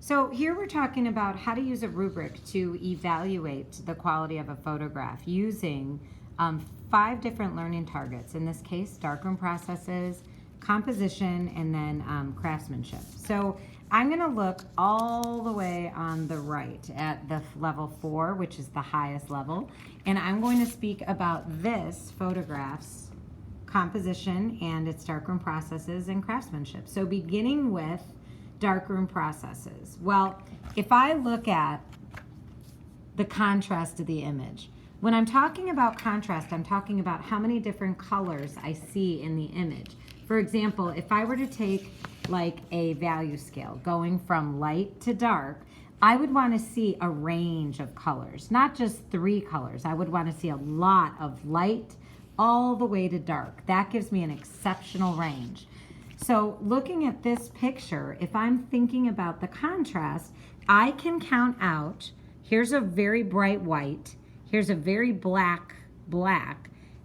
So here we're talking about how to use a rubric to evaluate the quality of a photograph using 5 different learning targets. In this case, darkroom processes, composition, and then craftsmanship. So I'm going to look all the way on the right at the level 4, which is the highest level, and I'm going to speak about this photograph's composition and its darkroom processes and craftsmanship. So beginning with darkroom processes. Well, if I look at the contrast of the image, when I'm talking about contrast, I'm talking about how many different colors I see in the image. For example, if I were to take like a value scale going from light to dark, I would want to see a range of colors, not just 3 colors. I would want to see a lot of light all the way to dark. That gives me an exceptional range. So looking at this picture, if I'm thinking about the contrast, I can count out, here's a very bright white, here's a very black,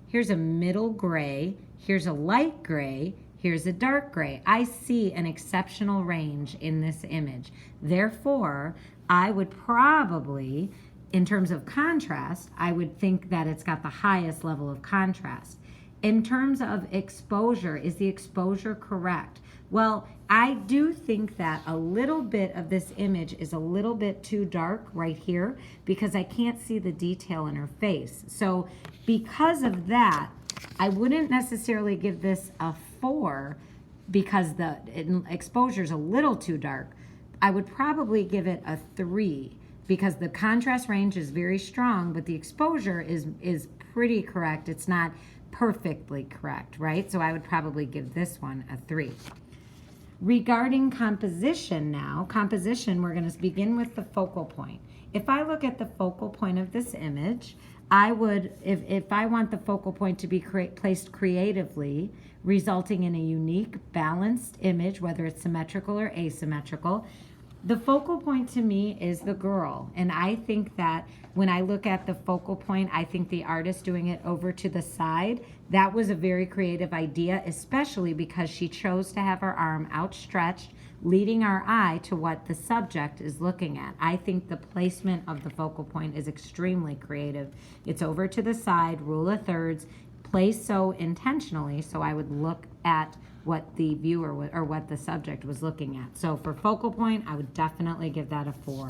here's a middle gray, here's a light gray, here's a dark gray. I see an exceptional range in this image. Therefore, I would probably, in terms of contrast, I would think that it's got the highest level of contrast. In terms of exposure, is the exposure correct? Well, I do think that a little bit of this image is a little bit too dark right here because I can't see the detail in her face. So because of that, I wouldn't necessarily give this a 4 because the exposure is a little too dark. I would probably give it a 3 because the contrast range is very strong, but the exposure is pretty correct. It's not perfectly correct, right? So I would probably give this one a 3. Regarding composition now, we're going to begin with the focal point. If I look at the focal point of this image, I would, if I want the focal point to be placed creatively, resulting in a unique, balanced image, whether it's symmetrical or asymmetrical, the focal point to me is the girl. And I think that when I look at the focal point, I think the artist doing it over to the side, that was a very creative idea, especially because she chose to have her arm outstretched, leading our eye to what the subject is looking at. I think the placement of the focal point is extremely creative. It's over to the side, rule of thirds, placed so intentionally, so I would look at what the viewer or what the subject was looking at. So for focal point, I would definitely give that a 4.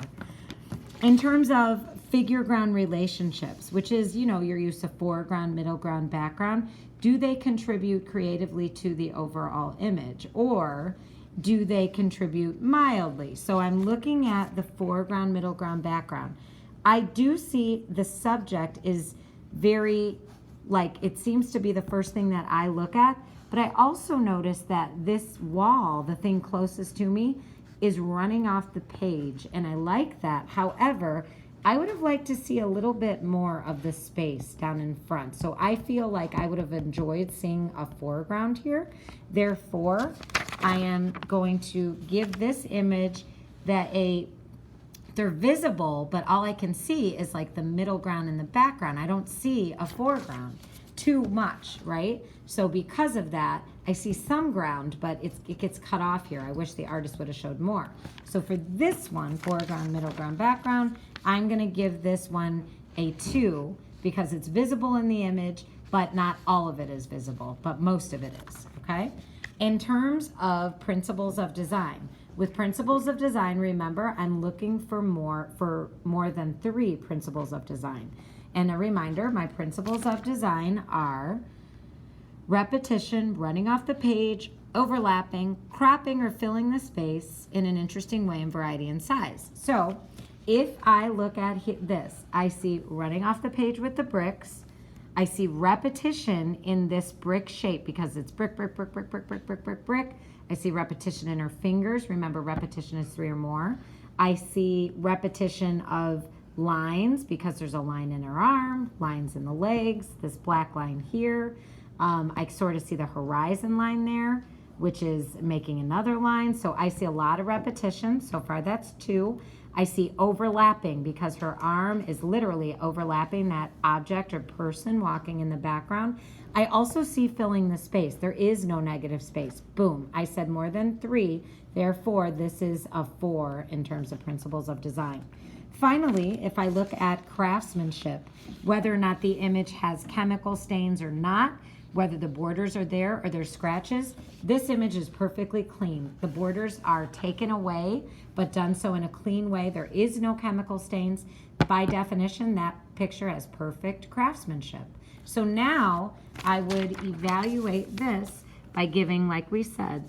In terms of figure ground relationships, which is, you know, your use of foreground, middle ground, background, do they contribute creatively to the overall image, or do they contribute mildly? So I'm looking at the foreground, middle ground, background. I do see the subject is very, like, it seems to be the first thing that I look at. But I also noticed that this wall, the thing closest to me, is running off the page, and I like that. However, I would have liked to see a little bit more of the space down in front. So I feel like I would have enjoyed seeing a foreground here. Therefore, I am going to give this image that they're visible, but all I can see is like the middle ground and the background. I don't see a foreground too much, right? So because of that, I see some ground, but it gets cut off here. I wish the artist would have showed more. So for this one, foreground, middle ground, background, I'm going to give this one a 2 because it's visible in the image, but not all of it is visible, but most of it is, okay? In terms of principles of design, with principles of design, remember, I'm looking for more than 3 principles of design. And a reminder, my principles of design are repetition, running off the page, overlapping, cropping or filling the space in an interesting way in variety and size. So if I look at this, I see running off the page with the bricks. I see repetition in this brick shape because it's brick, brick, brick, brick, brick, brick, brick, brick, brick. I see repetition in her fingers. Remember, repetition is 3 or more. I see repetition of lines because there's a line in her arm, lines in the legs, this black line here. I sort of see the horizon line there, which is making another line. So I see a lot of repetition. So far that's 2. I see overlapping because her arm is literally overlapping that object or person walking in the background. I also see filling the space. There is no negative space. Boom. I said more than 3. Therefore, this is a 4 in terms of principles of design. Finally, if I look at craftsmanship, whether or not the image has chemical stains or not, whether the borders are there or there's scratches, this image is perfectly clean. The borders are taken away, but done so in a clean way. There is no chemical stains. By definition, that picture has perfect craftsmanship. So now I would evaluate this by giving, like we said,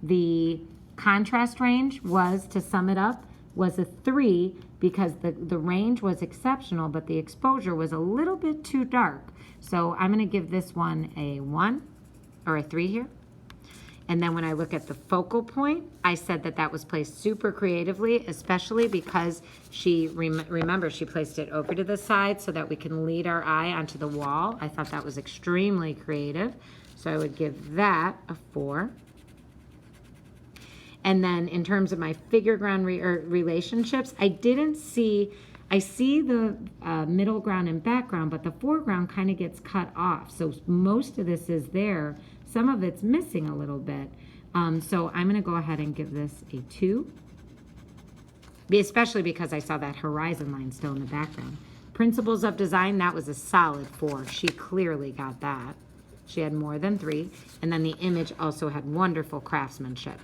the contrast range was, to sum it up, was a 3 because the range was exceptional, but the exposure was a little bit too dark. So I'm going to give this one a 1 or a 3 here. And then when I look at the focal point, I said that that was placed super creatively, especially because she, remember, she placed it over to the side so that we can lead our eye onto the wall. I thought that was extremely creative. So I would give that a 4. And then in terms of my figure ground relationships, I see the middle ground and background, but the foreground kind of gets cut off. So most of this is there. Some of it's missing a little bit. So I'm going to go ahead and give this a 2, especially because I saw that horizon line still in the background. Principles of design, that was a solid 4. She clearly got that. She had more than 3. And then the image also had wonderful craftsmanship.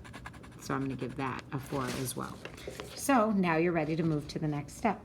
So I'm going to give that a 4 as well. So now you're ready to move to the next step.